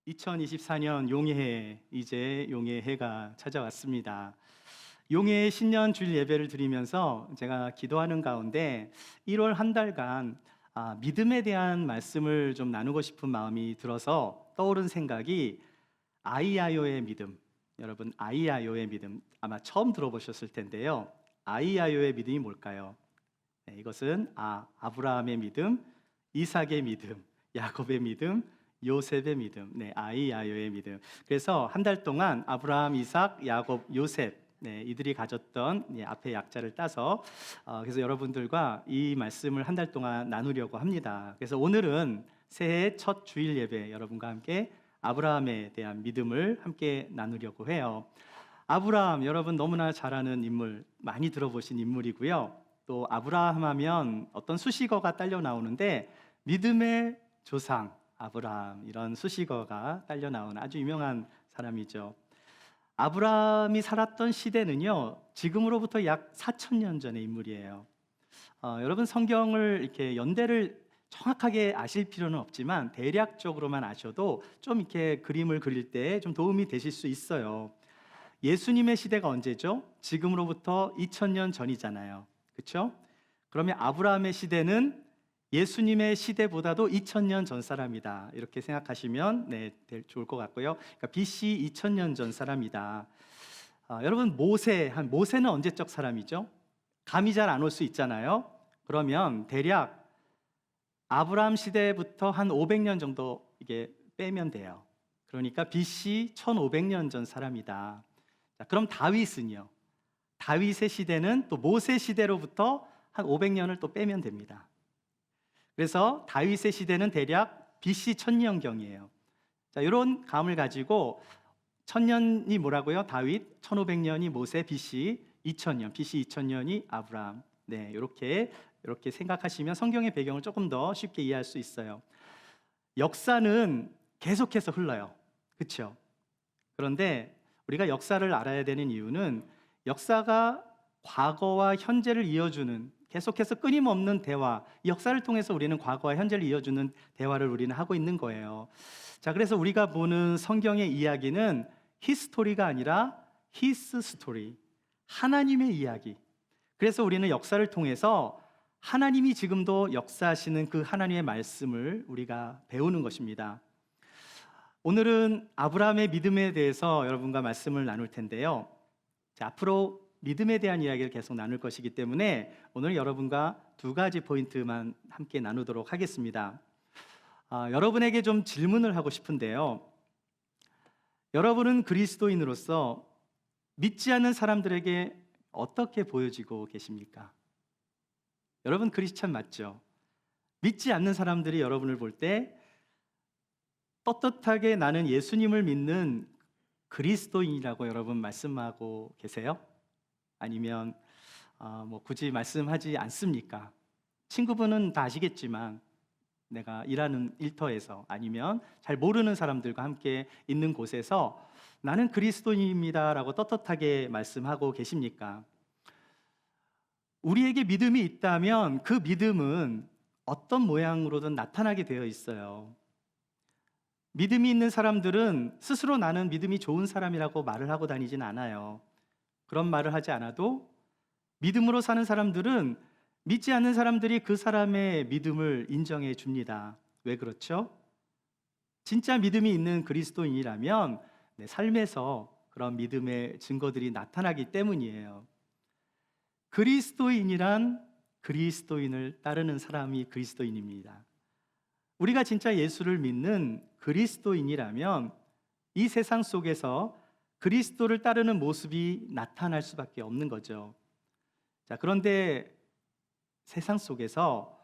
2024년 용해해, 이제 용해해가 찾아왔습니다. 용해의 신년 주일 예배를 드리면서 제가 기도하는 가운데 1월 한 달간 믿음에 대한 말씀을 좀 나누고 싶은 마음이 들어서 떠오른 생각이 아이아요의 믿음. 여러분, 아이아요의 믿음 아마 처음 들어보셨을 텐데요. 아이아요의 믿음이 뭘까요? 네, 이것은 아브라함의 믿음, 이삭의 믿음, 야곱의 믿음, 요셉의 믿음, 아이아요의 믿음. 그래서 한 달 동안 아브라함, 이삭, 야곱, 요셉, 이들이 가졌던 앞에 약자를 따서 그래서 여러분들과 이 말씀을 한 달 동안 나누려고 합니다. 그래서 오늘은 새해 첫 주일 예배 여러분과 함께 아브라함에 대한 믿음을 함께 나누려고 해요. 아브라함, 여러분 너무나 잘 아는 인물, 많이 들어보신 인물이고요. 또 아브라함 하면 어떤 수식어가 딸려 나오는데 믿음의 조상 아브라함, 이런 수식어가 딸려 나온 아주 유명한 사람이죠. 아브라함이 살았던 시대는요, 지금으로부터 약 4,000년 전의 인물이에요. 여러분 성경을 이렇게 연대를 정확하게 아실 필요는 없지만 대략적으로만 아셔도 좀 이렇게 그림을 그릴 때 좀 도움이 되실 수 있어요. 예수님의 시대가 언제죠? 지금으로부터 2000년 전이잖아요. 그렇죠? 그러면 아브라함의 시대는 예수님의 시대보다도 2000년 전 사람이다. 이렇게 생각하시면 좋을 것 같고요. 그러니까 BC 2000년 전 사람이다. 여러분 모세는 언제적 사람이죠? 감이 잘 안 올 수 있잖아요. 그러면 대략 아브라함 시대부터 한 500년 정도 이게 빼면 돼요. 그러니까 BC 1500년 전 사람이다. 자, 그럼 다윗은요? 다윗의 시대는 또 모세 시대로부터 한 500년을 또 빼면 됩니다. 그래서 다윗의 시대는 대략 BC 1000년경이에요. 자, 이런 감을 가지고 1000년이 뭐라고요? 다윗, 1500년이 모세, BC 2000년, BC 2000년이 아브라함. 이렇게 생각하시면 성경의 배경을 조금 더 쉽게 이해할 수 있어요. 역사는 계속해서 흘러요. 그렇죠? 그런데 우리가 역사를 알아야 되는 이유는 역사가 과거와 현재를 이어주는 계속해서 끊임없는 대화, 이 역사를 통해서 우리는 과거와 현재를 이어주는 대화를 우리는 하고 있는 거예요. 자, 그래서 우리가 보는 성경의 이야기는 히스토리가 아니라 히스 스토리, 하나님의 이야기. 그래서 우리는 역사를 통해서 하나님이 지금도 역사하시는 그 하나님의 말씀을 우리가 배우는 것입니다. 오늘은 아브라함의 믿음에 대해서 여러분과 말씀을 나눌 텐데요. 자, 앞으로 믿음에 대한 이야기를 계속 나눌 것이기 때문에 오늘 여러분과 두 가지 포인트만 함께 나누도록 하겠습니다. 여러분에게 좀 질문을 하고 싶은데요. 여러분은 그리스도인으로서 믿지 않는 사람들에게 어떻게 보여지고 계십니까? 여러분 크리스찬 맞죠? 믿지 않는 사람들이 여러분을 볼 때 떳떳하게 나는 예수님을 믿는 그리스도인이라고 여러분 말씀하고 계세요? 아니면 굳이 말씀하지 않습니까? 친구분은 다 아시겠지만 내가 일하는 일터에서 아니면 잘 모르는 사람들과 함께 있는 곳에서 나는 그리스도인입니다 라고 떳떳하게 말씀하고 계십니까? 우리에게 믿음이 있다면 그 믿음은 어떤 모양으로든 나타나게 되어 있어요. 믿음이 있는 사람들은 스스로 나는 믿음이 좋은 사람이라고 말을 하고 다니진 않아요. 그런 말을 하지 않아도 믿음으로 사는 사람들은 믿지 않는 사람들이 그 사람의 믿음을 인정해 줍니다. 왜 그렇죠? 진짜 믿음이 있는 그리스도인이라면 내 삶에서 그런 믿음의 증거들이 나타나기 때문이에요. 그리스도인이란 그리스도인을 따르는 사람이 그리스도인입니다. 우리가 진짜 예수를 믿는 그리스도인이라면 이 세상 속에서 그리스도를 따르는 모습이 나타날 수밖에 없는 거죠. 자, 그런데 세상 속에서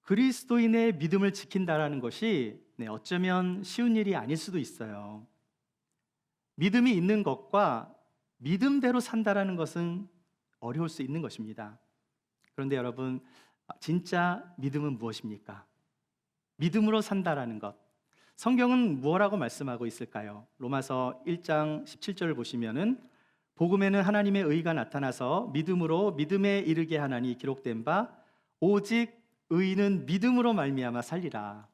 그리스도인의 믿음을 지킨다라는 것이 어쩌면 쉬운 일이 아닐 수도 있어요. 믿음이 있는 것과 믿음대로 산다라는 것은 어려울 수 있는 것입니다. 그런데 여러분, 진짜 믿음은 무엇입니까? 믿음으로 산다라는 것. 성경은 무엇라고 말씀하고 있을까요? 로마서 1장 17절을 보시면은 복음에는 하나님의 의가 나타나서 믿음으로 믿음에 이르게 하나니 기록된 바 오직 의인은 믿음으로 말미암아 살리라.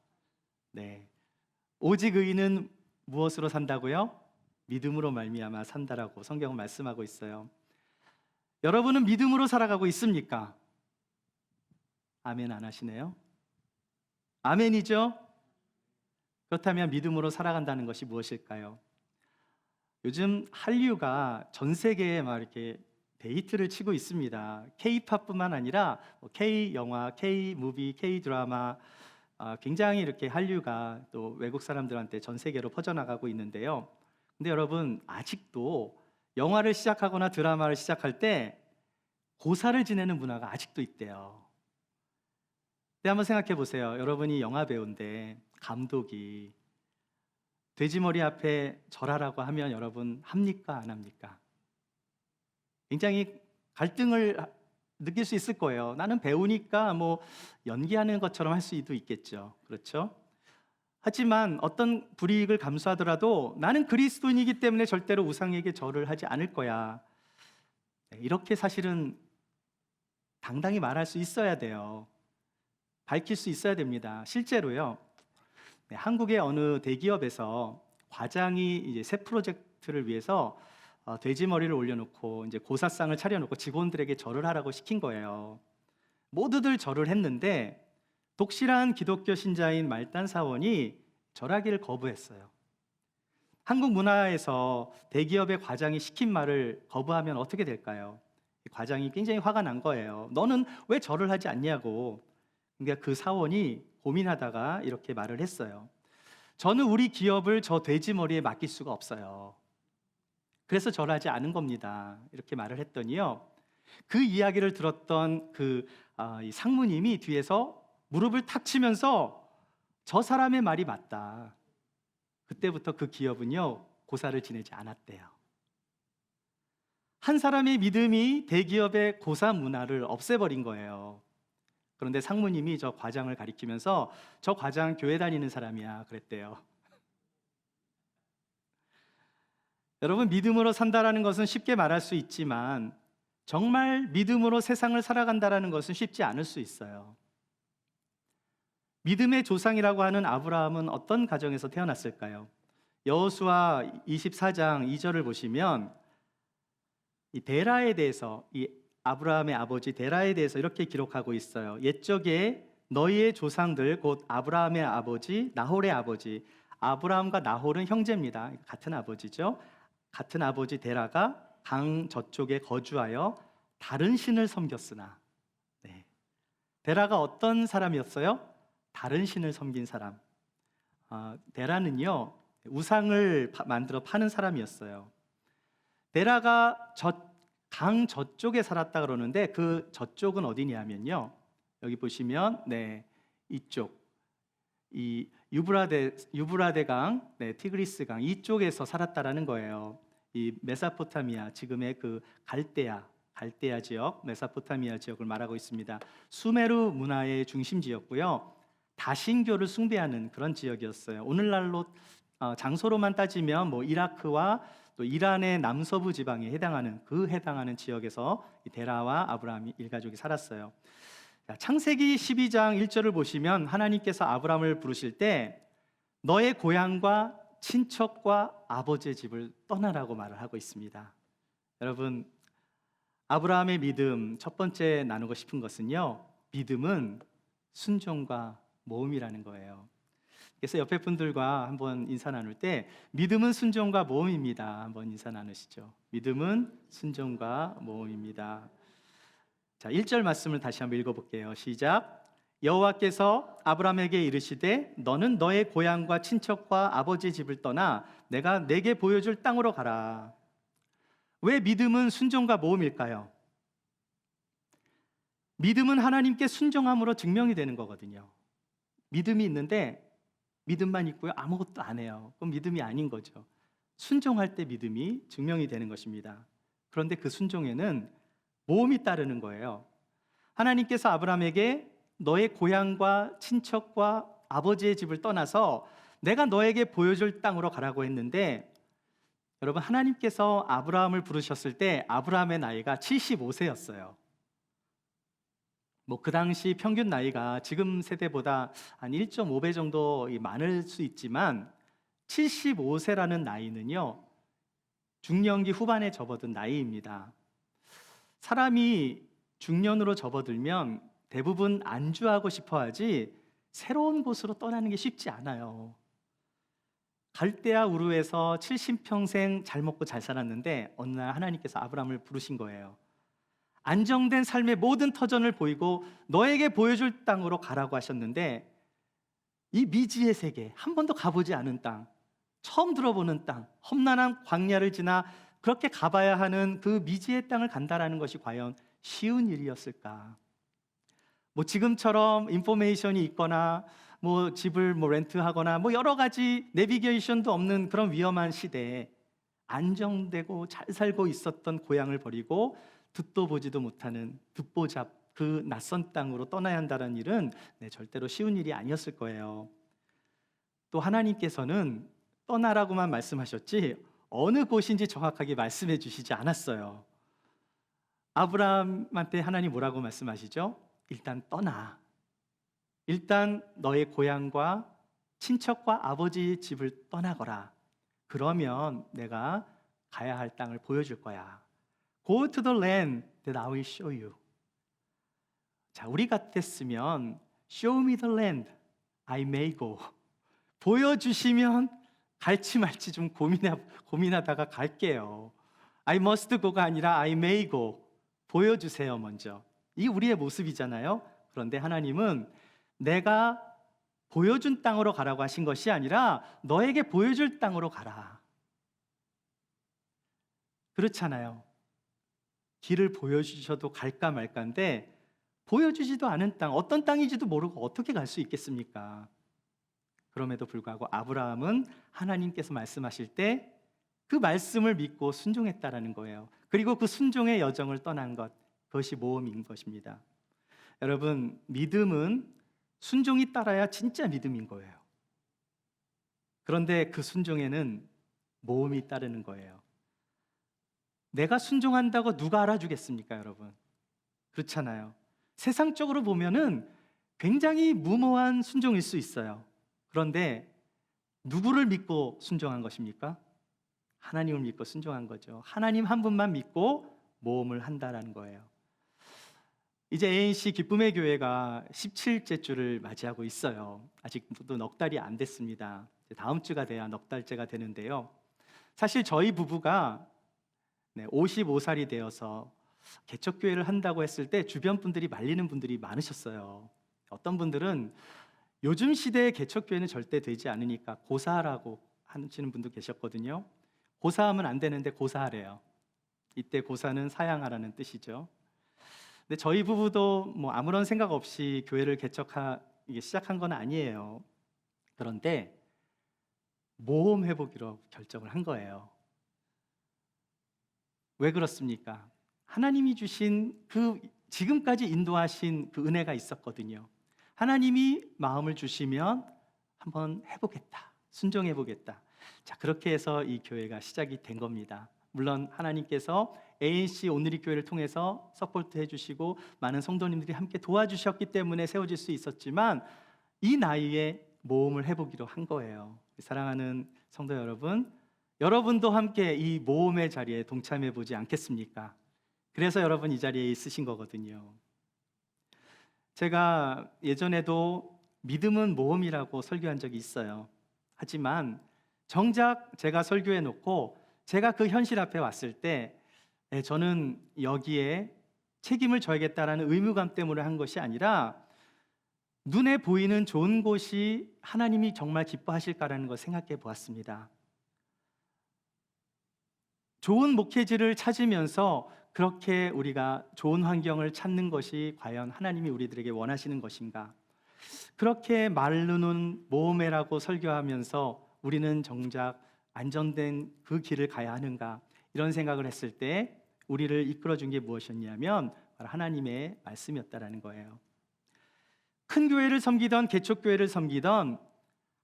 오직 의인은 무엇으로 산다고요? 믿음으로 말미암아 산다라고 성경은 말씀하고 있어요. 여러분은 믿음으로 살아가고 있습니까? 아멘 안 하시네요. 아멘이죠? 그렇다면 믿음으로 살아간다는 것이 무엇일까요? 요즘 한류가 전 세계에 막 이렇게 데이트를 치고 있습니다. K-팝뿐만 아니라 K-영화, K-무비, K-드라마, 굉장히 이렇게 한류가 또 외국 사람들한테 전 세계로 퍼져나가고 있는데요. 근데 여러분, 아직도 영화를 시작하거나 드라마를 시작할 때 고사를 지내는 문화가 아직도 있대요. 근데 한번 생각해 보세요. 여러분이 영화 배우인데 감독이 돼지머리 앞에 절하라고 하면 여러분 합니까? 안 합니까? 굉장히 갈등을 느낄 수 있을 거예요. 나는 배우니까 뭐 연기하는 것처럼 할 수도 있겠죠. 그렇죠? 하지만 어떤 불이익을 감수하더라도 나는 그리스도인이기 때문에 절대로 우상에게 절을 하지 않을 거야. 이렇게 사실은 당당히 말할 수 있어야 돼요. 밝힐 수 있어야 됩니다. 실제로요. 한국의 어느 대기업에서 과장이 이제 새 프로젝트를 위해서 돼지 머리를 올려놓고 이제 고사상을 차려놓고 직원들에게 절을 하라고 시킨 거예요. 모두들 절을 했는데 독실한 기독교 신자인 말단 사원이 절하기를 거부했어요. 한국 문화에서 대기업의 과장이 시킨 말을 거부하면 어떻게 될까요? 과장이 굉장히 화가 난 거예요. 너는 왜 절을 하지 않냐고. 그러니까 그 사원이 고민하다가 이렇게 말을 했어요. 저는 우리 기업을 저 돼지 머리에 맡길 수가 없어요. 그래서 절하지 않은 겁니다. 이렇게 말을 했더니요. 그 이야기를 들었던 이 상무님이 뒤에서 무릎을 탁 치면서 저 사람의 말이 맞다. 그때부터 그 기업은요, 고사를 지내지 않았대요. 한 사람의 믿음이 대기업의 고사 문화를 없애버린 거예요. 그런데 상무님이 저 과장을 가리키면서 저 과장 교회 다니는 사람이야 그랬대요. 여러분, 믿음으로 산다라는 것은 쉽게 말할 수 있지만 정말 믿음으로 세상을 살아간다라는 것은 쉽지 않을 수 있어요. 믿음의 조상이라고 하는 아브라함은 어떤 가정에서 태어났을까요? 여호수아 24장 2절을 보시면 이 데라에 대해서, 이 아브라함의 아버지 데라에 대해서 이렇게 기록하고 있어요. 옛적에 너희의 조상들 곧 아브라함의 아버지 나홀의 아버지, 아브라함과 나홀은 형제입니다. 같은 아버지죠. 같은 아버지 데라가 강 저쪽에 거주하여 다른 신을 섬겼으나, 데라가 어떤 사람이었어요? 다른 신을 섬긴 사람. 데라는요, 우상을 만들어 파는 사람이었어요. 데라가 강 저쪽에 살았다 그러는데 그 저쪽은 어디냐면요, 여기 보시면 이쪽, 이 유브라데 강, 티그리스 강 이쪽에서 살았다라는 거예요. 이 메소포타미아, 지금의 그 갈대아 지역, 메소포타미아 지역을 말하고 있습니다. 수메르 문화의 중심지였고요. 다신교를 숭배하는 그런 지역이었어요. 오늘날로 장소로만 따지면 뭐 이라크와 또 이란의 남서부 지방에 해당하는 지역에서 데라와 아브라함 일가족이 살았어요. 창세기 12장 1절을 보시면 하나님께서 아브라함을 부르실 때 너의 고향과 친척과 아버지의 집을 떠나라고 말을 하고 있습니다. 여러분, 아브라함의 믿음 첫 번째 나누고 싶은 것은요, 믿음은 순종과 모험이라는 거예요. 그래서 옆에 분들과 한번 인사 나눌 때 믿음은 순종과 모험입니다. 한번 인사 나누시죠. 믿음은 순종과 모험입니다. 자, 1절 말씀을 다시 한번 읽어볼게요. 시작. 여호와께서 아브라함에게 이르시되 너는 너의 고향과 친척과 아버지의 집을 떠나 내가 내게 보여줄 땅으로 가라. 왜 믿음은 순종과 모험일까요? 믿음은 하나님께 순종함으로 증명이 되는 거거든요. 믿음이 있는데 믿음만 있고요, 아무것도 안 해요. 그럼 믿음이 아닌 거죠. 순종할 때 믿음이 증명이 되는 것입니다. 그런데 그 순종에는 모험이 따르는 거예요. 하나님께서 아브라함에게 너의 고향과 친척과 아버지의 집을 떠나서 내가 너에게 보여줄 땅으로 가라고 했는데, 여러분, 하나님께서 아브라함을 부르셨을 때 아브라함의 나이가 75세였어요. 뭐 그 당시 평균 나이가 지금 세대보다 한 1.5배 정도 많을 수 있지만 75세라는 나이는요, 중년기 후반에 접어든 나이입니다. 사람이 중년으로 접어들면 대부분 안주하고 싶어 하지 새로운 곳으로 떠나는 게 쉽지 않아요. 갈대아 우르에서 70평생 잘 먹고 잘 살았는데 어느 날 하나님께서 아브라함을 부르신 거예요. 안정된 삶의 모든 터전을 보이고 너에게 보여줄 땅으로 가라고 하셨는데, 이 미지의 세계, 한 번도 가보지 않은 땅, 처음 들어보는 땅, 험난한 광야를 지나 그렇게 가봐야 하는 그 미지의 땅을 간다라는 것이 과연 쉬운 일이었을까? 뭐 지금처럼 인포메이션이 있거나 뭐 집을 렌트하거나 뭐 여러 가지 내비게이션도 없는 그런 위험한 시대에 안정되고 잘 살고 있었던 고향을 버리고 듣도 보지도 못하는 듣보잡 그 낯선 땅으로 떠나야 한다는 일은 절대로 쉬운 일이 아니었을 거예요. 또 하나님께서는 떠나라고만 말씀하셨지 어느 곳인지 정확하게 말씀해 주시지 않았어요. 아브라함한테 하나님 뭐라고 말씀하시죠? 일단 떠나. 일단 너의 고향과 친척과 아버지 집을 떠나거라. 그러면 내가 가야 할 땅을 보여줄 거야. Go to the land that I will show you. 자, 우리 같았으면 Show me the land, I may go. 보여주시면 갈지 말지 좀 고민하다가 갈게요. I must go가 아니라 I may go. 보여주세요 먼저. 이 우리의 모습이잖아요. 그런데 하나님은 내가 보여준 땅으로 가라고 하신 것이 아니라 너에게 보여줄 땅으로 가라. 그렇잖아요. 길을 보여주셔도 갈까 말까인데 보여주지도 않은 땅, 어떤 땅인지도 모르고 어떻게 갈 수 있겠습니까? 그럼에도 불구하고 아브라함은 하나님께서 말씀하실 때 그 말씀을 믿고 순종했다라는 거예요. 그리고 그 순종의 여정을 떠난 것, 그것이 모험인 것입니다. 여러분, 믿음은 순종이 따라야 진짜 믿음인 거예요. 그런데 그 순종에는 모험이 따르는 거예요. 내가 순종한다고 누가 알아주겠습니까, 여러분? 그렇잖아요. 세상적으로 보면은 굉장히 무모한 순종일 수 있어요. 그런데 누구를 믿고 순종한 것입니까? 하나님을 믿고 순종한 거죠. 하나님 한 분만 믿고 모험을 한다라는 거예요. 이제 ANC 기쁨의 교회가 17째 주를 맞이하고 있어요. 아직도 넉 달이 안 됐습니다. 다음 주가 돼야 넉 달째가 되는데요. 사실 저희 부부가 55살이 되어서 개척교회를 한다고 했을 때 주변 분들이 말리는 분들이 많으셨어요. 어떤 분들은 요즘 시대의 개척교회는 절대 되지 않으니까 고사하라고 하시는 분도 계셨거든요. 고사하면 안 되는데 고사하래요. 이때 고사는 사양하라는 뜻이죠. 근데 저희 부부도 뭐 아무런 생각 없이 교회를 개척하기 시작한 건 아니에요. 그런데 모험 회복으로 결정을 한 거예요. 왜 그렇습니까? 하나님이 주신 그 지금까지 인도하신 그 은혜가 있었거든요. 하나님이 마음을 주시면 한번 해보겠다, 순종해보겠다. 자, 그렇게 해서 이 교회가 시작이 된 겁니다. 물론 하나님께서 ANC 오늘이 교회를 통해서 서포트 해주시고 많은 성도님들이 함께 도와주셨기 때문에 세워질 수 있었지만 이 나이에 모험을 해보기로 한 거예요. 사랑하는 성도 여러분, 여러분도 함께 이 모험의 자리에 동참해 보지 않겠습니까? 그래서 여러분 이 자리에 있으신 거거든요. 제가 예전에도 믿음은 모험이라고 설교한 적이 있어요. 하지만 정작 제가 설교해 놓고 제가 그 현실 앞에 왔을 때 저는 여기에 책임을 져야겠다라는 의무감 때문에 한 것이 아니라 눈에 보이는 좋은 곳이 하나님이 정말 기뻐하실까라는 걸 생각해 보았습니다. 좋은 목회지를 찾으면서 그렇게 우리가 좋은 환경을 찾는 것이 과연 하나님이 우리들에게 원하시는 것인가? 그렇게 마르는 모험이라고 설교하면서 우리는 정작 안전된 그 길을 가야 하는가? 이런 생각을 했을 때 우리를 이끌어준 게 무엇이었냐면 바로 하나님의 말씀이었다라는 거예요. 큰 교회를 섬기던 개척교회를 섬기던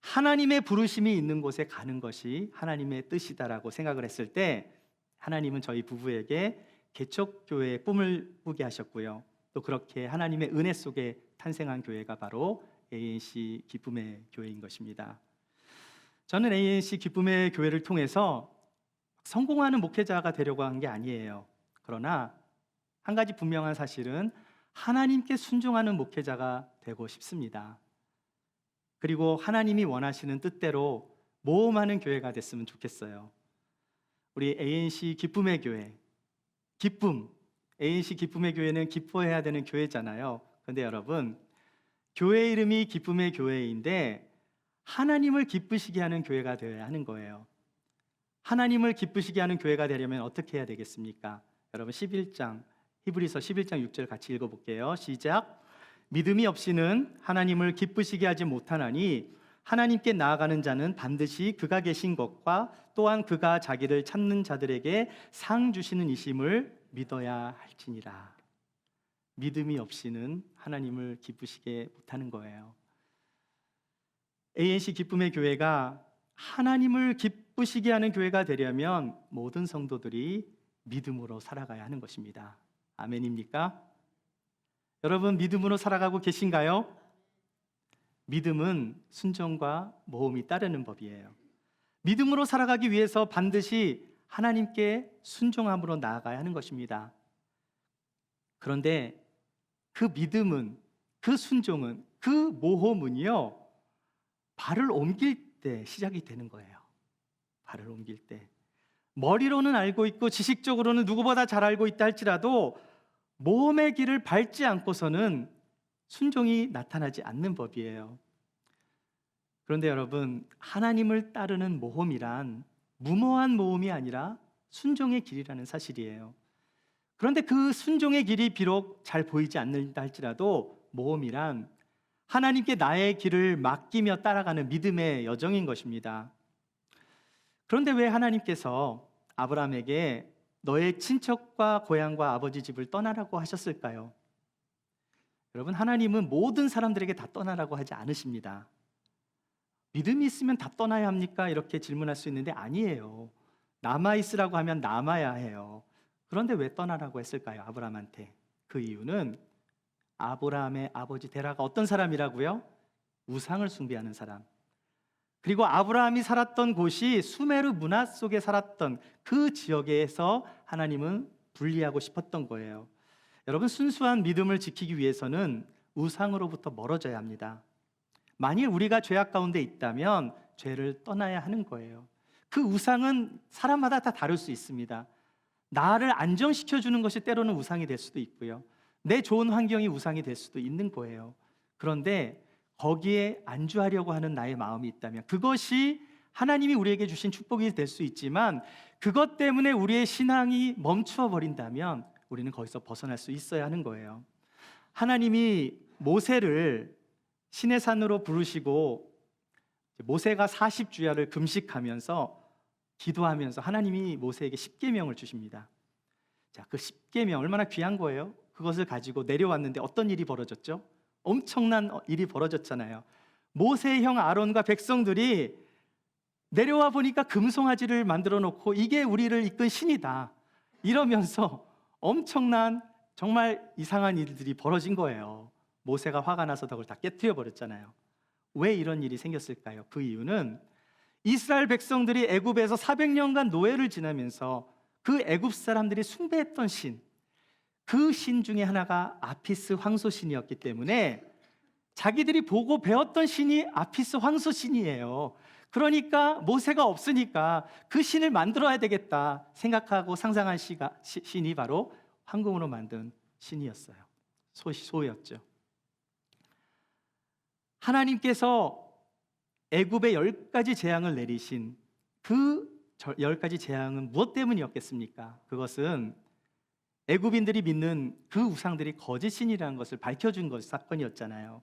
하나님의 부르심이 있는 곳에 가는 것이 하나님의 뜻이다라고 생각을 했을 때 하나님은 저희 부부에게 개척교회의 꿈을 꾸게 하셨고요. 또 그렇게 하나님의 은혜 속에 탄생한 교회가 바로 ANC 기쁨의 교회인 것입니다. 저는 ANC 기쁨의 교회를 통해서 성공하는 목회자가 되려고 한 게 아니에요. 그러나 한 가지 분명한 사실은 하나님께 순종하는 목회자가 되고 싶습니다. 그리고 하나님이 원하시는 뜻대로 모험하는 교회가 됐으면 좋겠어요. 우리 ANC 기쁨의 교회, 기쁨, ANC 기쁨의 교회는 기뻐해야 되는 교회잖아요. 그런데 여러분, 교회 이름이 기쁨의 교회인데 하나님을 기쁘시게 하는 교회가 되어야 하는 거예요. 하나님을 기쁘시게 하는 교회가 되려면 어떻게 해야 되겠습니까? 여러분 11장, 히브리서 11장 6절 같이 읽어볼게요. 시작. 믿음이 없이는 하나님을 기쁘시게 하지 못하나니 하나님께 나아가는 자는 반드시 그가 계신 것과 또한 그가 자기를 찾는 자들에게 상 주시는 이심을 믿어야 할지니라. 믿음이 없이는 하나님을 기쁘시게 못하는 거예요. ANC 기쁨의 교회가 하나님을 기쁘시게 하는 교회가 되려면 모든 성도들이 믿음으로 살아가야 하는 것입니다. 아멘입니까? 여러분 믿음으로 살아가고 계신가요? 믿음은 순종과 모험이 따르는 법이에요. 믿음으로 살아가기 위해서 반드시 하나님께 순종함으로 나아가야 하는 것입니다. 그런데 그 믿음은, 그 순종은, 그 모험은요, 발을 옮길 때 시작이 되는 거예요. 발을 옮길 때. 머리로는 알고 있고 지식적으로는 누구보다 잘 알고 있다 할지라도 모험의 길을 밟지 않고서는 순종이 나타나지 않는 법이에요. 그런데 여러분, 하나님을 따르는 모험이란 무모한 모험이 아니라 순종의 길이라는 사실이에요. 그런데 그 순종의 길이 비록 잘 보이지 않는다 할지라도 모험이란 하나님께 나의 길을 맡기며 따라가는 믿음의 여정인 것입니다. 그런데 왜 하나님께서 아브라함에게 너의 친척과 고향과 아버지 집을 떠나라고 하셨을까요? 여러분, 하나님은 모든 사람들에게 다 떠나라고 하지 않으십니다. 믿음이 있으면 다 떠나야 합니까? 이렇게 질문할 수 있는데 아니에요. 남아있으라고 하면 남아야 해요. 그런데 왜 떠나라고 했을까요? 아브라함한테. 그 이유는 아브라함의 아버지 데라가 어떤 사람이라고요? 우상을 숭배하는 사람. 그리고 아브라함이 살았던 곳이 수메르 문화 속에 살았던 그 지역에서 하나님은 분리하고 싶었던 거예요. 여러분, 순수한 믿음을 지키기 위해서는 우상으로부터 멀어져야 합니다. 만일 우리가 죄악 가운데 있다면 죄를 떠나야 하는 거예요. 그 우상은 사람마다 다 다를 수 있습니다. 나를 안정시켜주는 것이 때로는 우상이 될 수도 있고요. 내 좋은 환경이 우상이 될 수도 있는 거예요. 그런데 거기에 안주하려고 하는 나의 마음이 있다면 그것이 하나님이 우리에게 주신 축복이 될 수 있지만 그것 때문에 우리의 신앙이 멈추어 버린다면 우리는 거기서 벗어날 수 있어야 하는 거예요. 하나님이 모세를 시내산으로 부르시고 모세가 40주야를 금식하면서 기도하면서 하나님이 모세에게 10계명을 주십니다. 자, 그 10계명 얼마나 귀한 거예요? 그것을 가지고 내려왔는데 어떤 일이 벌어졌죠? 엄청난 일이 벌어졌잖아요. 모세의 형 아론과 백성들이 내려와 보니까 금송아지를 만들어 놓고 이게 우리를 이끈 신이다 이러면서 엄청난 정말 이상한 일들이 벌어진 거예요. 모세가 화가 나서 그걸 다 깨트려 버렸잖아요. 왜 이런 일이 생겼을까요? 그 이유는 이스라엘 백성들이 애굽에서 400년간 노예를 지나면서 그 애굽 사람들이 숭배했던 신, 그 신 중에 하나가 아피스 황소신이었기 때문에 자기들이 보고 배웠던 신이 아피스 황소신이에요. 그러니까 모세가 없으니까 그 신을 만들어야 되겠다 생각하고 상상한 신이 바로 황금으로 만든 신이었어요. 소였죠. 하나님께서 애굽에 10가지 재앙을 내리신 그 10가지 재앙은 무엇 때문이었겠습니까? 그것은 애굽인들이 믿는 그 우상들이 거짓신이라는 것을 밝혀준 사건이었잖아요.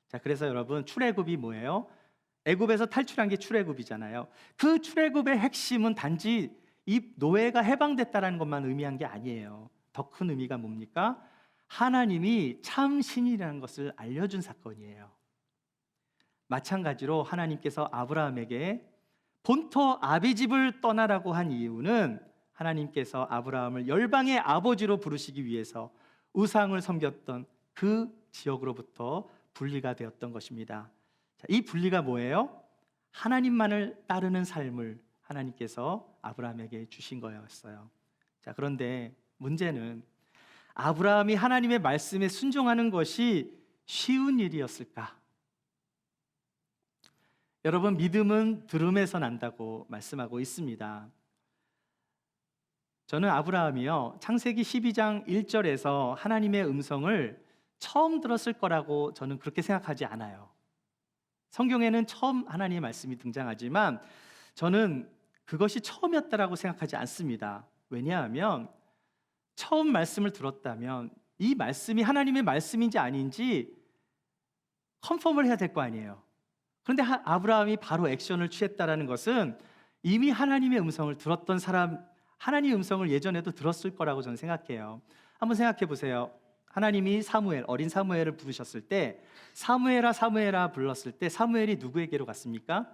자, 그래서 여러분, 출애굽이 뭐예요? 애굽에서 탈출한 게 출애굽이잖아요. 그 출애굽의 핵심은 단지 이 노예가 해방됐다는 것만 의미한 게 아니에요. 더 큰 의미가 뭡니까? 하나님이 참 신이라는 것을 알려준 사건이에요. 마찬가지로 하나님께서 아브라함에게 본토 아비집을 떠나라고 한 이유는 하나님께서 아브라함을 열방의 아버지로 부르시기 위해서 우상을 섬겼던 그 지역으로부터 분리가 되었던 것입니다. 자, 이 분리가 뭐예요? 하나님만을 따르는 삶을 하나님께서 아브라함에게 주신 거였어요. 자, 그런데 문제는 아브라함이 하나님의 말씀에 순종하는 것이 쉬운 일이었을까? 여러분, 믿음은 들음에서 난다고 말씀하고 있습니다. 저는 아브라함이요, 창세기 12장 1절에서 하나님의 음성을 처음 들었을 거라고 저는 그렇게 생각하지 않아요. 성경에는 처음 하나님의 말씀이 등장하지만 저는 그것이 처음이었다라고 생각하지 않습니다. 왜냐하면 처음 말씀을 들었다면 이 말씀이 하나님의 말씀인지 아닌지 컨펌을 해야 될 거 아니에요. 그런데 아브라함이 바로 액션을 취했다라는 것은 이미 하나님의 음성을 들었던 사람, 하나님의 음성을 예전에도 들었을 거라고 저는 생각해요. 한번 생각해 보세요. 하나님이 사무엘, 어린 사무엘을 부르셨을 때 사무엘아 사무엘아 불렀을 때 사무엘이 누구에게로 갔습니까?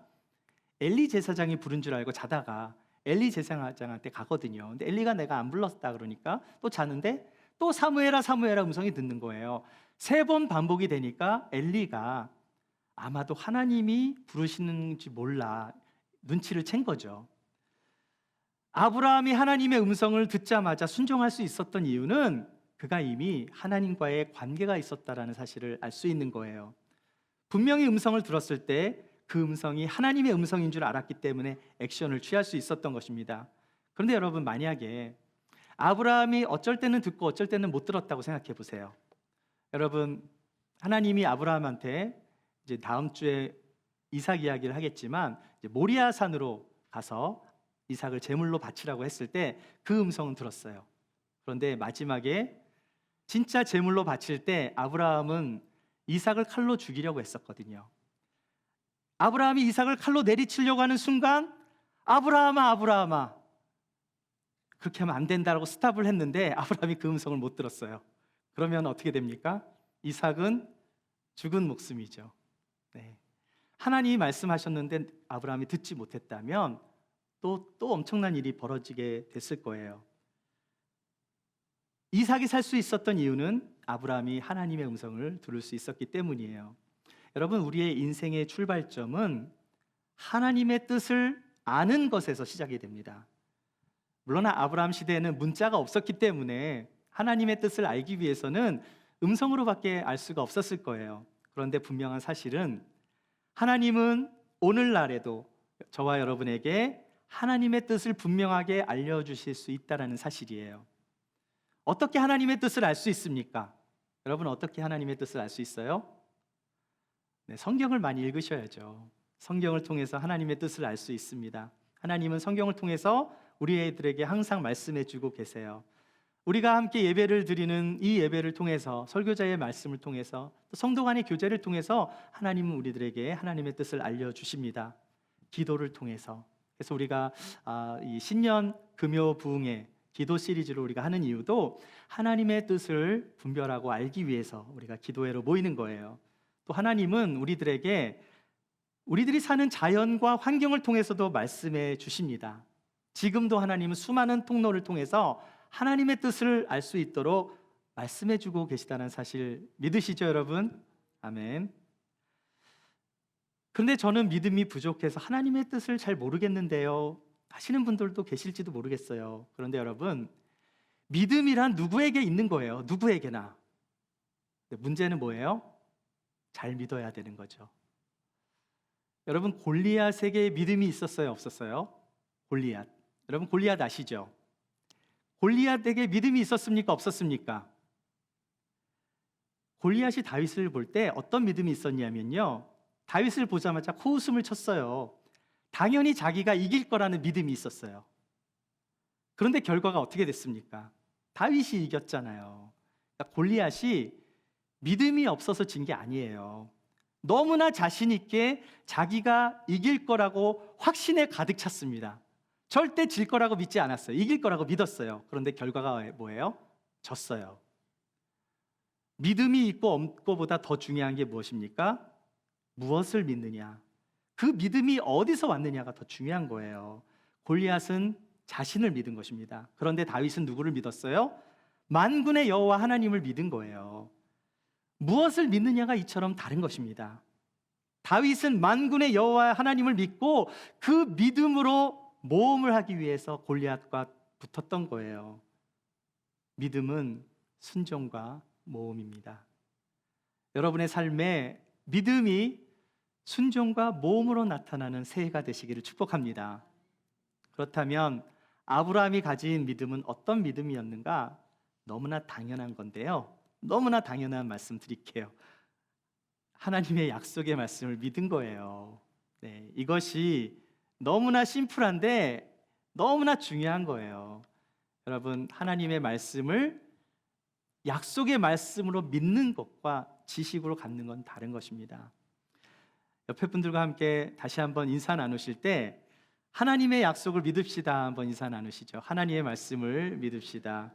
엘리 제사장이 부른 줄 알고 자다가 엘리 제사장한테 가거든요. 근데 엘리가 내가 안 불렀다 그러니까 또 자는데 또 사무엘아 사무엘아 음성이 듣는 거예요. 3번 반복이 되니까 엘리가 아마도 하나님이 부르시는지 몰라 눈치를 챈 거죠. 아브라함이 하나님의 음성을 듣자마자 순종할 수 있었던 이유는 그가 이미 하나님과의 관계가 있었다라는 사실을 알 수 있는 거예요. 분명히 음성을 들었을 때 그 음성이 하나님의 음성인 줄 알았기 때문에 액션을 취할 수 있었던 것입니다. 그런데 여러분, 만약에 아브라함이 어쩔 때는 듣고 어쩔 때는 못 들었다고 생각해 보세요. 여러분, 하나님이 아브라함한테 이제 다음 주에 이삭 이야기를 하겠지만 이제 모리아 산으로 가서 이삭을 제물로 바치라고 했을 때 그 음성은 들었어요. 그런데 마지막에 진짜 제물로 바칠 때 아브라함은 이삭을 칼로 죽이려고 했었거든요. 아브라함이 이삭을 칼로 내리치려고 하는 순간 아브라함아 아브라함아 그렇게 하면 안 된다고 스탑을 했는데 아브라함이 그 음성을 못 들었어요. 그러면 어떻게 됩니까? 이삭은 죽은 목숨이죠. 네. 하나님이 말씀하셨는데 아브라함이 듣지 못했다면 또 엄청난 일이 벌어지게 됐을 거예요. 이삭이 살 수 있었던 이유는 아브라함이 하나님의 음성을 들을 수 있었기 때문이에요. 여러분, 우리의 인생의 출발점은 하나님의 뜻을 아는 것에서 시작이 됩니다. 물론 아브라함 시대에는 문자가 없었기 때문에 하나님의 뜻을 알기 위해서는 음성으로밖에 알 수가 없었을 거예요. 그런데 분명한 사실은 하나님은 오늘날에도 저와 여러분에게 하나님의 뜻을 분명하게 알려주실 수 있다는 사실이에요. 어떻게 하나님의 뜻을 알 수 있습니까? 여러분, 어떻게 하나님의 뜻을 알 수 있어요? 네, 성경을 많이 읽으셔야죠. 성경을 통해서 하나님의 뜻을 알 수 있습니다. 하나님은 성경을 통해서 우리 애들에게 항상 말씀해 주고 계세요. 우리가 함께 예배를 드리는 이 예배를 통해서, 설교자의 말씀을 통해서, 또 성도 간의 교제를 통해서 하나님은 우리들에게 하나님의 뜻을 알려주십니다. 기도를 통해서. 그래서 우리가 이 신년 금요 부흥회 기도 시리즈로 우리가 하는 이유도 하나님의 뜻을 분별하고 알기 위해서 우리가 기도회로 모이는 거예요. 또 하나님은 우리들에게 우리들이 사는 자연과 환경을 통해서도 말씀해 주십니다. 지금도 하나님은 수많은 통로를 통해서 하나님의 뜻을 알 수 있도록 말씀해 주고 계시다는 사실 믿으시죠, 여러분? 아멘. 그런데 저는 믿음이 부족해서 하나님의 뜻을 잘 모르겠는데요 하시는 분들도 계실지도 모르겠어요. 그런데 여러분, 믿음이란 누구에게 있는 거예요. 누구에게나. 근데 문제는 뭐예요? 잘 믿어야 되는 거죠. 여러분, 골리앗에게 믿음이 있었어요, 없었어요? 골리앗. 여러분, 골리앗 아시죠? 골리앗에게 믿음이 있었습니까, 없었습니까? 골리앗이 다윗을 볼 때 어떤 믿음이 있었냐면요, 다윗을 보자마자 코웃음을 쳤어요. 당연히 자기가 이길 거라는 믿음이 있었어요. 그런데 결과가 어떻게 됐습니까? 다윗이 이겼잖아요. 그러니까 골리앗이 믿음이 없어서 진 게 아니에요. 너무나 자신 있게 자기가 이길 거라고 확신에 가득 찼습니다. 절대 질 거라고 믿지 않았어요. 이길 거라고 믿었어요. 그런데 결과가 뭐예요? 졌어요. 믿음이 있고 없고보다 더 중요한 게 무엇입니까? 무엇을 믿느냐, 그 믿음이 어디서 왔느냐가 더 중요한 거예요. 골리앗은 자신을 믿은 것입니다. 그런데 다윗은 누구를 믿었어요? 만군의 여호와 하나님을 믿은 거예요. 무엇을 믿느냐가 이처럼 다른 것입니다. 다윗은 만군의 여호와 하나님을 믿고 그 믿음으로 모험을 하기 위해서 골리앗과 붙었던 거예요. 믿음은 순종과 모험입니다. 여러분의 삶에 믿음이 순종과 모험으로 나타나는 새해가 되시기를 축복합니다. 그렇다면 아브라함이 가진 믿음은 어떤 믿음이었는가? 너무나 당연한 건데요. 너무나 당연한 말씀 드릴게요. 하나님의 약속의 말씀을 믿은 거예요. 네, 이것이 너무나 심플한데 너무나 중요한 거예요. 여러분, 하나님의 말씀을 약속의 말씀으로 믿는 것과 지식으로 갖는 건 다른 것입니다. 옆에 분들과 함께 다시 한번 인사 나누실 때 하나님의 약속을 믿읍시다. 한번 인사 나누시죠. 하나님의 말씀을 믿읍시다.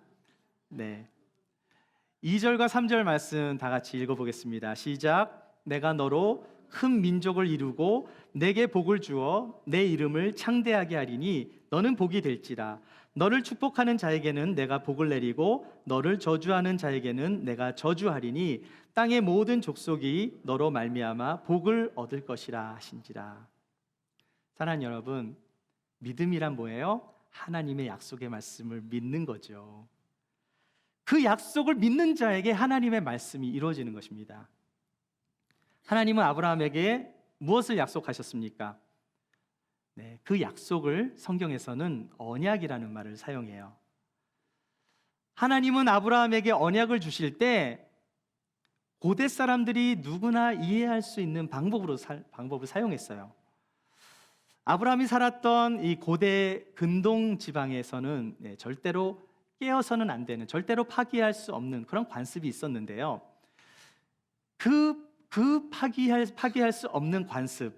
네. 2절과 3절 말씀 다 같이 읽어보겠습니다. 시작. 내가 너로 큰 민족을 이루고 내게 복을 주어 내 이름을 창대하게 하리니 너는 복이 될지라. 너를 축복하는 자에게는 내가 복을 내리고 너를 저주하는 자에게는 내가 저주하리니 땅의 모든 족속이 너로 말미암아 복을 얻을 것이라 하신지라. 사랑하는 여러분, 믿음이란 뭐예요? 하나님의 약속의 말씀을 믿는 거죠. 그 약속을 믿는 자에게 하나님의 말씀이 이루어지는 것입니다. 하나님은 아브라함에게 무엇을 약속하셨습니까? 네, 그 약속을 성경에서는 언약이라는 말을 사용해요. 하나님은 아브라함에게 언약을 주실 때 고대 사람들이 누구나 이해할 수 있는 방법을 사용했어요. 아브라함이 살았던 이 고대 근동 지방에서는 절대로 깨어서는 안 되는, 절대로 파기할 수 없는 그런 관습이 있었는데요. 그 파기할 수 없는 관습,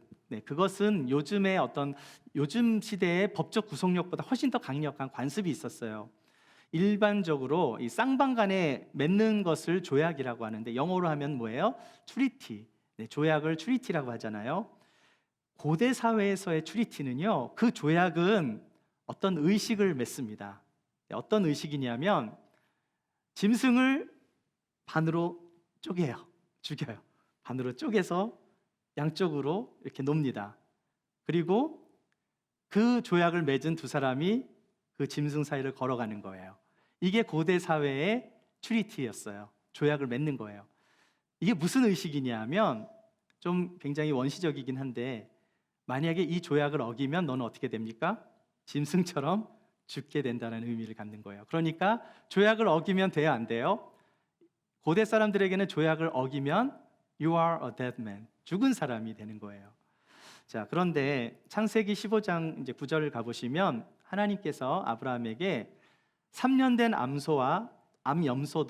그것은 요즘 시대의 법적 구속력보다 훨씬 더 강력한 관습이 있었어요. 일반적으로 이 쌍방간에 맺는 것을 조약이라고 하는데 영어로 하면 뭐예요? 트리티. 조약을 트리티라고 하잖아요. 고대 사회에서의 트리티는요, 그 조약은 어떤 의식을 맺습니다. 어떤 의식이냐면 짐승을 반으로 죽여요. 반으로 쪼개서 양쪽으로 이렇게 놉니다. 그리고 그 조약을 맺은 두 사람이 그 짐승 사이를 걸어가는 거예요. 이게 고대 사회의 트리티였어요. 조약을 맺는 거예요. 이게 무슨 의식이냐면 좀 굉장히 원시적이긴 한데 만약에 이 조약을 어기면 너는 어떻게 됩니까? 짐승처럼 죽게 된다는 의미를 갖는 거예요. 그러니까 조약을 어기면 돼요, 안 돼요? 고대 사람들에게는 조약을 어기면 You are a dead man. 죽은 사람이 되는 거예요. 자, 그런데 창세기 15장 이제 9절을 가보시면 하나님께서 아브라함에게 3년 된 암소와 암염소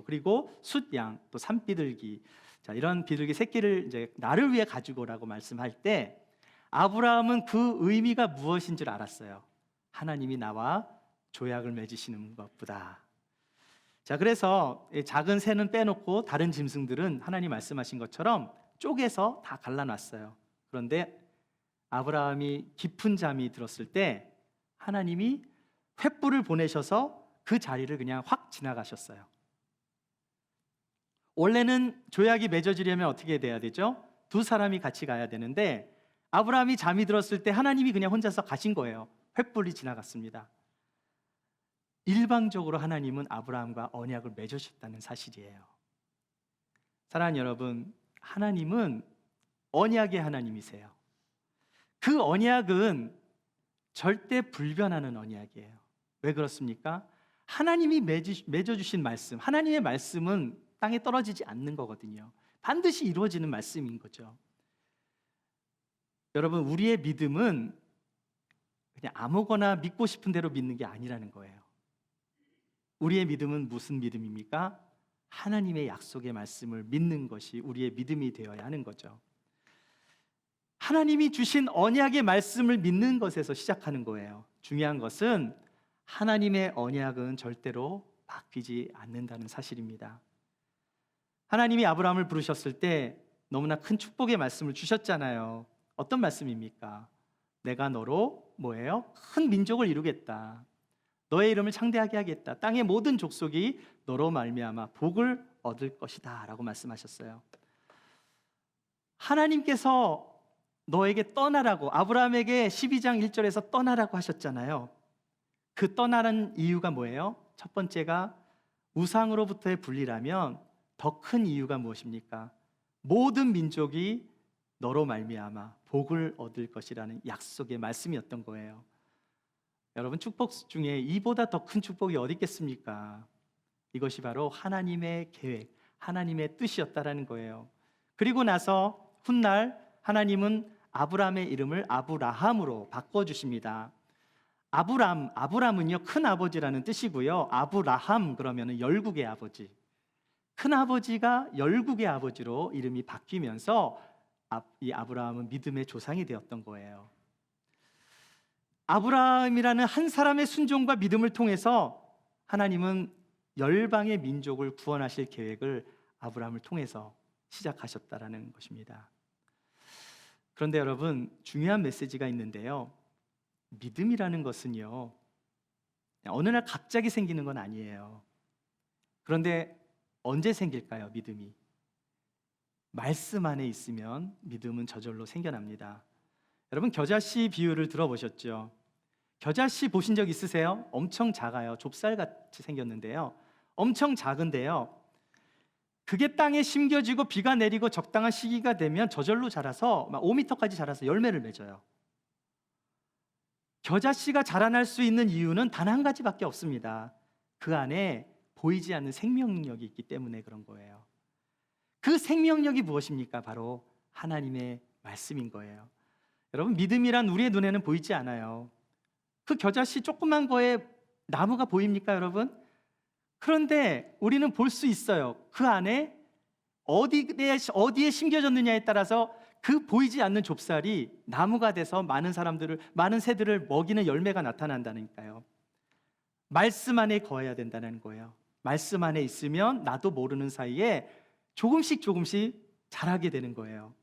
그리고 숫양 또 산비둘기, 자, 이런 비둘기 새끼를 이제 나를 위해 가지고 오라고 말씀할 때 아브라함은 그 의미가 무엇인 줄 알았어요. 하나님이 나와 조약을 맺으시는 것보다. 자, 그래서 작은 새는 빼놓고 다른 짐승들은 하나님 말씀하신 것처럼 쪼개서 다 갈라놨어요. 그런데 아브라함이 깊은 잠이 들었을 때 하나님이 횃불을 보내셔서 그 자리를 그냥 확 지나가셨어요. 원래는 조약이 맺어지려면 어떻게 돼야 되죠? 두 사람이 같이 가야 되는데 아브라함이 잠이 들었을 때 하나님이 그냥 혼자서 가신 거예요. 횃불이 지나갔습니다. 일방적으로 하나님은 아브라함과 언약을 맺으셨다는 사실이에요. 사랑하는 여러분, 하나님은 언약의 하나님이세요. 그 언약은 절대 불변하는 언약이에요. 왜 그렇습니까? 하나님이 맺어주신 말씀, 하나님의 말씀은 땅에 떨어지지 않는 거거든요. 반드시 이루어지는 말씀인 거죠. 여러분, 우리의 믿음은 그냥 아무거나 믿고 싶은 대로 믿는 게 아니라는 거예요. 우리의 믿음은 무슨 믿음입니까? 하나님의 약속의 말씀을 믿는 것이 우리의 믿음이 되어야 하는 거죠. 하나님이 주신 언약의 말씀을 믿는 것에서 시작하는 거예요. 중요한 것은 하나님의 언약은 절대로 바뀌지 않는다는 사실입니다. 하나님이 아브라함을 부르셨을 때 너무나 큰 축복의 말씀을 주셨잖아요. 어떤 말씀입니까? 내가 너로 뭐예요? 큰 민족을 이루겠다. 너의 이름을 창대하게 하겠다. 땅의 모든 족속이 너로 말미암아 복을 얻을 것이다 라고 말씀하셨어요. 하나님께서 너에게 떠나라고, 아브라함에게 12장 1절에서 떠나라고 하셨잖아요. 그 떠나는 이유가 뭐예요? 첫 번째가 우상으로부터의 분리라면 더 큰 이유가 무엇입니까? 모든 민족이 너로 말미암아 복을 얻을 것이라는 약속의 말씀이었던 거예요. 여러분, 축복 중에 이보다 더 큰 축복이 어디 있겠습니까? 이것이 바로 하나님의 계획, 하나님의 뜻이었다라는 거예요. 그리고 나서 훗날 하나님은 아브라함의 이름을 아브라함으로 바꿔주십니다. 아브람은요, 큰 아버지라는 뜻이고요. 아브라함 그러면은 열국의 아버지. 큰 아버지가 열국의 아버지로 이름이 바뀌면서 이 아브라함은 믿음의 조상이 되었던 거예요. 아브라함이라는 한 사람의 순종과 믿음을 통해서 하나님은 열방의 민족을 구원하실 계획을 아브라함을 통해서 시작하셨다라는 것입니다. 그런데 여러분, 중요한 메시지가 있는데요. 믿음이라는 것은요, 어느 날 갑자기 생기는 건 아니에요. 그런데 언제 생길까요? 믿음이 말씀 안에 있으면 믿음은 저절로 생겨납니다. 여러분, 겨자씨 비유를 들어보셨죠? 겨자씨 보신 적 있으세요? 엄청 작아요. 좁쌀같이 생겼는데요, 엄청 작은데요, 그게 땅에 심겨지고 비가 내리고 적당한 시기가 되면 저절로 자라서 막 5m까지 자라서 열매를 맺어요. 겨자씨가 자라날 수 있는 이유는 단 한 가지밖에 없습니다. 그 안에 보이지 않는 생명력이 있기 때문에 그런 거예요. 그 생명력이 무엇입니까? 바로 하나님의 말씀인 거예요. 여러분, 믿음이란 우리의 눈에는 보이지 않아요. 그 겨자씨 조그만 거에 나무가 보입니까, 여러분? 그런데 우리는 볼 수 있어요. 그 안에 어디에 심겨졌느냐에 따라서 그 보이지 않는 좁쌀이 나무가 돼서 많은 새들을 먹이는 열매가 나타난다니까요. 말씀 안에 거해야 된다는 거예요. 말씀 안에 있으면 나도 모르는 사이에 조금씩 자라게 되는 거예요.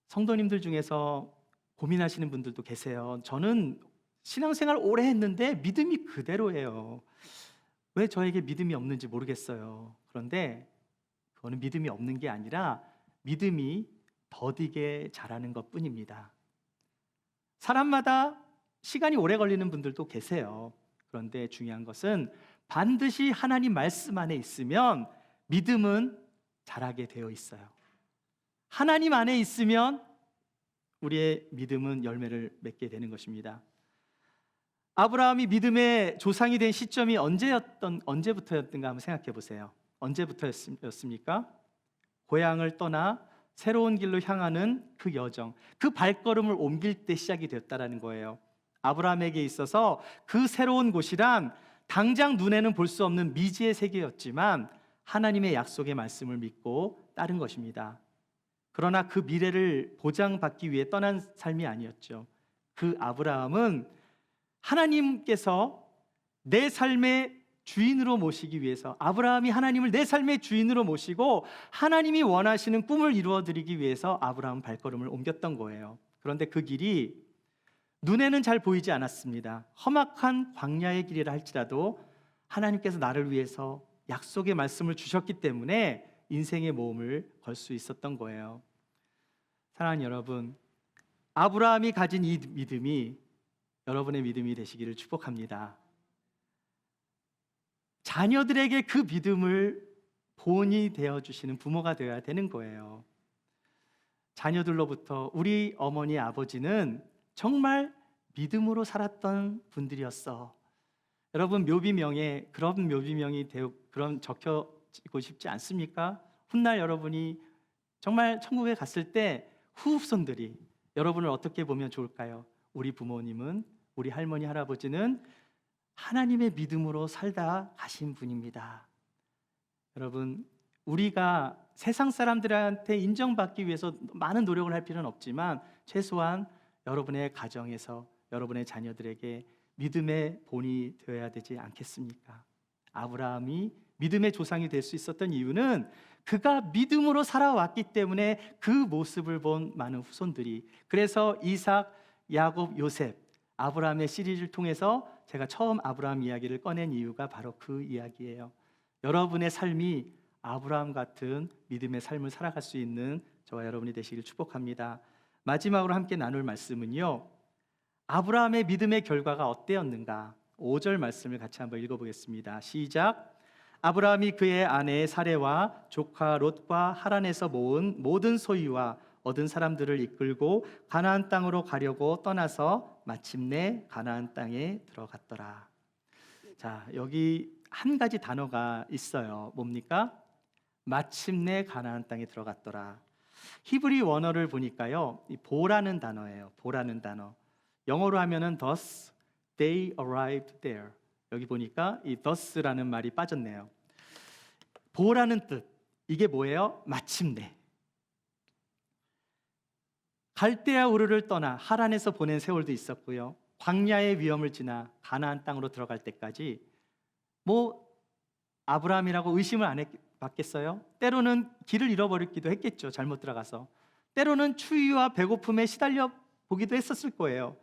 성도님들 중에서 고민하시는 분들도 계세요. 저는 신앙생활 오래 했는데 믿음이 그대로예요. 왜 저에게 믿음이 없는지 모르겠어요. 그런데 그거는 믿음이 없는 게 아니라 믿음이 더디게 자라는 것뿐입니다. 사람마다 시간이 오래 걸리는 분들도 계세요. 그런데 중요한 것은 반드시 하나님 말씀 안에 있으면 믿음은 자라게 되어 있어요. 하나님 안에 있으면 우리의 믿음은 열매를 맺게 되는 것입니다. 아브라함이 믿음의 조상이 된 시점이 언제부터였던가 한번 생각해 보세요. 언제부터였습니까? 고향을 떠나 새로운 길로 향하는 그 여정, 그 발걸음을 옮길 때 시작이 되었다라는 거예요. 아브라함에게 있어서 그 새로운 곳이란 당장 눈에는 볼 수 없는 미지의 세계였지만 하나님의 약속의 말씀을 믿고 따른 것입니다. 그러나 그 미래를 보장받기 위해 떠난 삶이 아니었죠. 그 아브라함은 하나님께서 내 삶의 주인으로 모시기 위해서, 아브라함이 하나님을 내 삶의 주인으로 모시고 하나님이 원하시는 꿈을 이루어드리기 위해서 아브라함 발걸음을 옮겼던 거예요. 그런데 그 길이 눈에는 잘 보이지 않았습니다. 험악한 광야의 길이라 할지라도 하나님께서 나를 위해서 약속의 말씀을 주셨기 때문에 인생의 모험을 걸 수 있었던 거예요. 사랑하는 여러분, 아브라함이 가진 이 믿음이 여러분의 믿음이 되시기를 축복합니다. 자녀들에게 그 믿음을 본이 되어주시는 부모가 되어야 되는 거예요. 자녀들로부터 우리 어머니 아버지는 정말 믿음으로 살았던 분들이었어. 여러분, 묘비명에 그런 묘비명이 그런 적혀지고 싶지 않습니까? 훗날 여러분이 정말 천국에 갔을 때 후손들이 여러분을 어떻게 보면 좋을까요? 우리 부모님은, 우리 할머니 할아버지는 하나님의 믿음으로 살다 가신 분입니다. 여러분, 우리가 세상 사람들한테 인정받기 위해서 많은 노력을 할 필요는 없지만 최소한 여러분의 가정에서 여러분의 자녀들에게 믿음의 본이 되어야 되지 않겠습니까? 아브라함이 믿음의 조상이 될 수 있었던 이유는 그가 믿음으로 살아왔기 때문에 그 모습을 본 많은 후손들이, 그래서 이삭, 야곱, 요셉, 아브라함의 시리즈를 통해서 제가 처음 아브라함 이야기를 꺼낸 이유가 바로 그 이야기예요. 여러분의 삶이 아브라함 같은 믿음의 삶을 살아갈 수 있는 저와 여러분이 되시길 축복합니다. 마지막으로 함께 나눌 말씀은요, 아브라함의 믿음의 결과가 어때였는가? 5절 말씀을 같이 한번 읽어보겠습니다. 시작. 아브라함이 그의 아내 사레와 조카 롯과 하란에서 모은 모든 소유와 얻은 사람들을 이끌고 가나안 땅으로 가려고 떠나서 마침내 가나안 땅에 들어갔더라. 자, 여기 한 가지 단어가 있어요. 뭡니까? 마침내 가나안 땅에 들어갔더라. 히브리 원어를 보니까요, 이 보라는 단어예요. 보라는 단어. 영어로 하면은 thus they arrived there. 여기 보니까 이 thus라는 말이 빠졌네요. 보라는 뜻. 이게 뭐예요? 마침내. 갈대아 우르를 떠나 하란에서 보낸 세월도 있었고요. 광야의 위험을 지나 가나안 땅으로 들어갈 때까지 뭐 아브라함이라고 의심을 안 받겠어요? 때로는 길을 잃어버리기도 했겠죠. 잘못 들어가서. 때로는 추위와 배고픔에 시달려 보기도 했었을 거예요.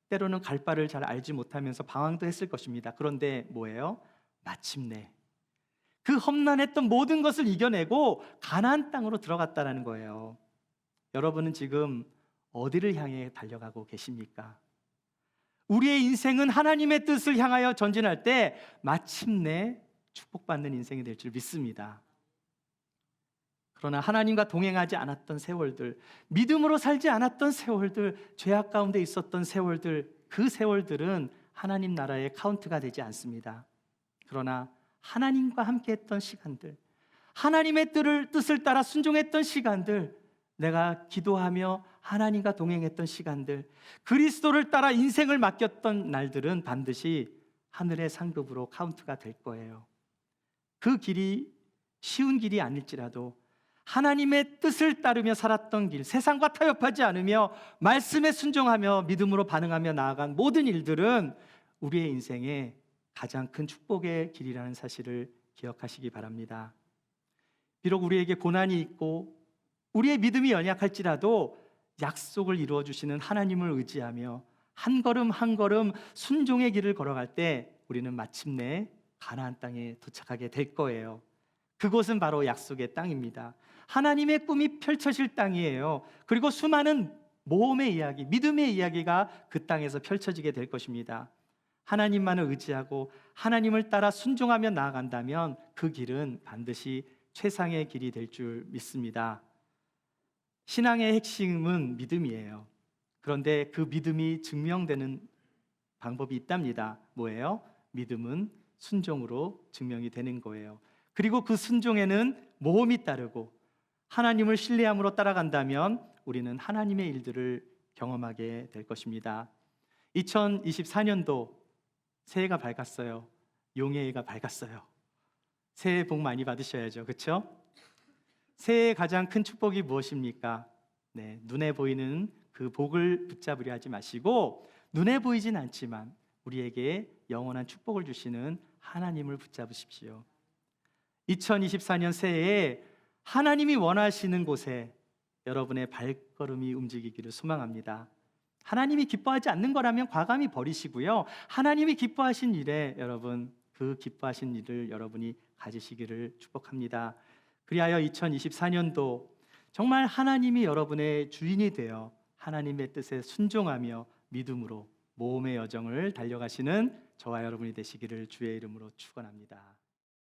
때로는 갈 바를 잘 알지 못하면서 방황도 했을 것입니다. 그런데 뭐예요? 마침내 그 험난했던 모든 것을 이겨내고 가나안 땅으로 들어갔다는 거예요. 여러분은 지금 어디를 향해 달려가고 계십니까? 우리의 인생은 하나님의 뜻을 향하여 전진할 때 마침내 축복받는 인생이 될 줄 믿습니다. 그러나 하나님과 동행하지 않았던 세월들, 믿음으로 살지 않았던 세월들, 죄악 가운데 있었던 세월들, 그 세월들은 하나님 나라의 카운트가 되지 않습니다. 그러나 하나님과 함께했던 시간들, 하나님의 뜻을 따라 순종했던 시간들, 내가 기도하며 하나님과 동행했던 시간들, 그리스도를 따라 인생을 맡겼던 날들은 반드시 하늘의 상급으로 카운트가 될 거예요. 그 길이 쉬운 길이 아닐지라도 하나님의 뜻을 따르며 살았던 길, 세상과 타협하지 않으며 말씀에 순종하며 믿음으로 반응하며 나아간 모든 일들은 우리의 인생의 가장 큰 축복의 길이라는 사실을 기억하시기 바랍니다. 비록 우리에게 고난이 있고 우리의 믿음이 연약할지라도 약속을 이루어 주시는 하나님을 의지하며 한 걸음 한 걸음 순종의 길을 걸어갈 때 우리는 마침내 가나안 땅에 도착하게 될 거예요. 그곳은 바로 약속의 땅입니다. 하나님의 꿈이 펼쳐질 땅이에요. 그리고 수많은 모험의 이야기, 믿음의 이야기가 그 땅에서 펼쳐지게 될 것입니다. 하나님만을 의지하고 하나님을 따라 순종하며 나아간다면 그 길은 반드시 최상의 길이 될 줄 믿습니다. 신앙의 핵심은 믿음이에요. 그런데 그 믿음이 증명되는 방법이 있답니다. 뭐예요? 믿음은 순종으로 증명이 되는 거예요. 그리고 그 순종에는 모험이 따르고 하나님을 신뢰함으로 따라간다면 우리는 하나님의 일들을 경험하게 될 것입니다. 2024년도 새해가 밝았어요. 용의 해가 밝았어요. 새해 복 많이 받으셔야죠. 그렇죠? 새해의 가장 큰 축복이 무엇입니까? 네, 눈에 보이는 그 복을 붙잡으려 하지 마시고 눈에 보이진 않지만 우리에게 영원한 축복을 주시는 하나님을 붙잡으십시오. 2024년 새해에 하나님이 원하시는 곳에 여러분의 발걸음이 움직이기를 소망합니다. 하나님이 기뻐하지 않는 거라면 과감히 버리시고요. 하나님이 기뻐하신 일에 여러분 그 기뻐하신 일을 여러분이 가지시기를 축복합니다. 그리하여 2024년도 정말 하나님이 여러분의 주인이 되어 하나님의 뜻에 순종하며 믿음으로 모험의 여정을 달려가시는 저와 여러분이 되시기를 주의 이름으로 축원합니다.